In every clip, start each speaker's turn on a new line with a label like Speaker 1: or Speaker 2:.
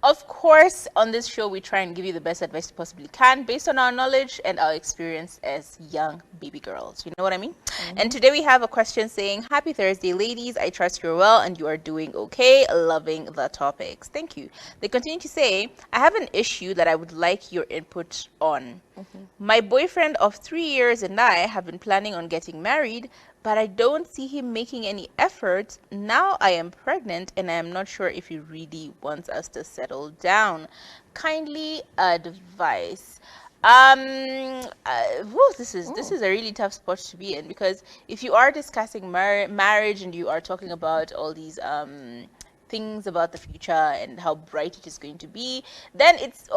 Speaker 1: Of course, on this show, we try and give you the best advice we possibly can based on our knowledge and our experience as young baby girls. You know what I mean? And today we have a question saying, Happy Thursday, ladies. I trust you're well and you are doing okay. Loving the topics. Thank you. They continue to say, I have an issue that I would like your input on. My boyfriend of 3 years and I have been planning on getting married, but I don't see him making any effort. Now I am pregnant and I am not sure if he really wants us to settle down. Kindly advice. This is a really tough spot to be in, because if you are discussing marriage and you are talking about all these things about the future and how bright it is going to be, then it's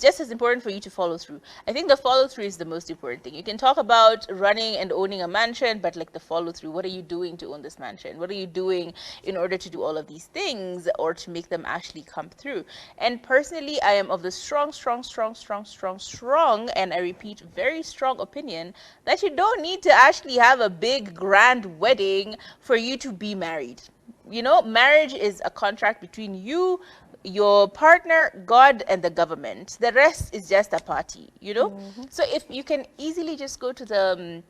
Speaker 1: just as important for you to follow through. I think the follow through is the most important thing. You can talk about running and owning a mansion, but like the follow through, what are you doing to own this mansion? What are you doing in order to do all of these things or to make them actually come through? And personally, I am of the strong, and I repeat, very strong opinion that you don't need to actually have a big grand wedding for you to be married. You know, marriage is a contract between you, your partner, God, and the government. The rest is just a party, you know? So if you can easily just go to the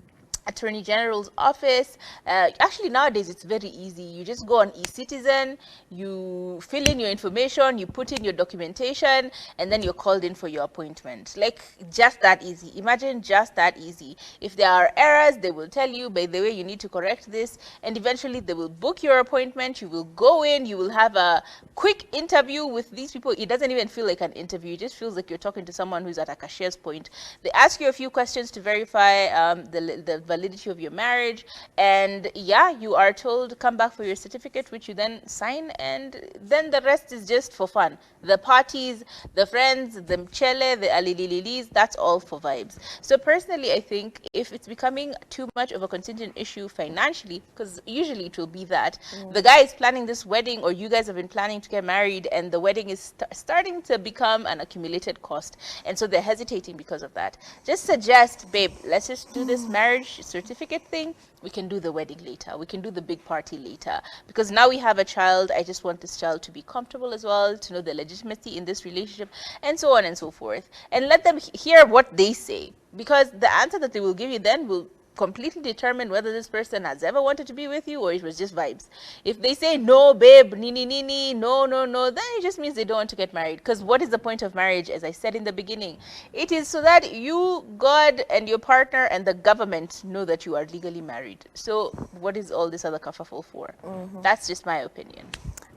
Speaker 1: Attorney General's office. Actually, nowadays it's very easy. You just go on eCitizen, you fill in your information, you put in your documentation, and then you're called in for your appointment. Like, just that easy. Imagine just that easy. If there are errors, they will tell you, by the way, you need to correct this, and eventually they will book your appointment. You will go in, you will have a quick interview with these people. It doesn't even feel like an interview. It just feels like you're talking to someone who's at a cashier's point. They ask you a few questions to verify the validity of your marriage, and yeah, you are told come back for your certificate, which you then sign, and then the rest is just for fun. The parties, the friends, the mchele, the alilililis, that's all for vibes. So personally, I think if it's becoming too much of a contingent issue financially, because usually it will be that the guy is planning this wedding, or you guys have been planning to get married, and the wedding is starting to become an accumulated cost, and so they're hesitating because of that, just suggest, babe, let's just do this marriage certificate thing. We can do the wedding later. We can do the big party later. Because now we have a child. I just want this child to be comfortable as well, to know the legitimacy in this relationship, and so on and so forth. And let them hear what they say. Because the answer that they will give you then will completely determine whether this person has ever wanted to be with you or it was just vibes. If they say, no, babe, nini, no, then it just means they don't want to get married. Because what is the point of marriage? As I said in the beginning, it is so that you, God, and your partner and the government know that you are legally married. So what is all this other kerfuffle for? That's just my opinion.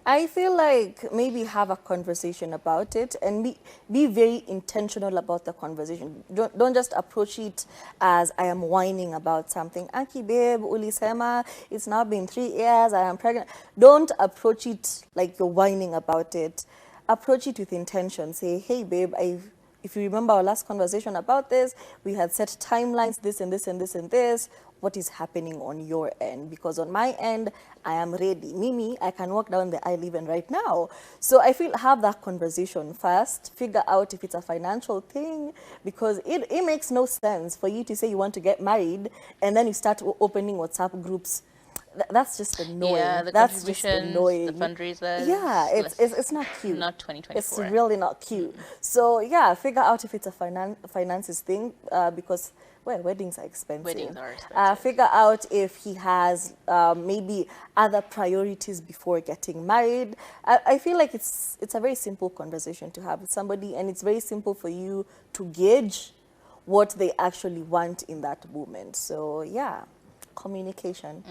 Speaker 2: I feel like maybe have a conversation about it and be very intentional about the conversation. Don't just approach it as I am whining about something. Aki babe, ulisema, it's now been 3 years, I am pregnant. Don't approach it like you're whining about it. Approach it with intention. Say, hey babe, if you remember our last conversation about this, we had set timelines, this and this and this and this. What is happening on your end? Because on my end, I am ready. Mimi, I can walk down the aisle even right now. So I feel have that conversation first, figure out if it's a financial thing, because it makes no sense for you to say you want to get married and then you start opening WhatsApp groups. That's just annoying.
Speaker 1: Yeah, the
Speaker 2: That's just
Speaker 1: contributions,
Speaker 2: annoying.
Speaker 1: the fundraisers.
Speaker 2: Yeah, it's not cute.
Speaker 1: Not 2024.
Speaker 2: It's really not cute. So yeah, figure out if it's a finances thing, because well, weddings are expensive.
Speaker 1: Weddings are expensive.
Speaker 2: Figure out if he has maybe other priorities before getting married. I feel like it's a very simple conversation to have with somebody, and it's very simple for you to gauge what they actually want in that moment. So yeah. Communication.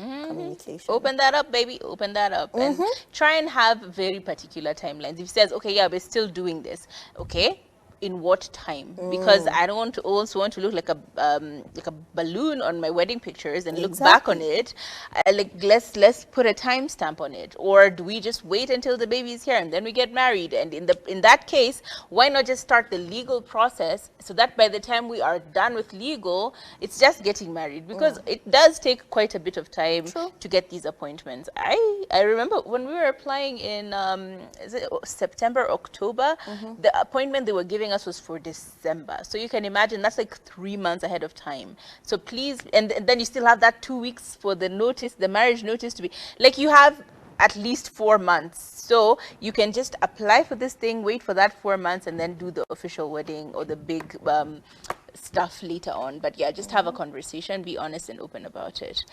Speaker 1: Open that up, baby. Open that up. And try and have very particular timelines. If he says, okay, yeah, we're still doing this. Okay, in what time? Because I don't want to also want to look like a balloon on my wedding pictures and look back on it. Like let's put a timestamp on it. Or do we just wait until the baby is here and then we get married? And in that case, why not just start the legal process so that by the time we are done with legal, it's just getting married? Because it does take quite a bit of time to get these appointments. I remember when we were applying in is it September, October, the appointment they were giving us was for December. So you can imagine that's like 3 months ahead of time. So please, and then you still have that 2 weeks for the notice, the marriage notice to be, like, you have at least 4 months. So you can just apply for this thing, wait for that 4 months, and then do the official wedding or the big stuff later on. But yeah, just have a conversation, be honest and open about it.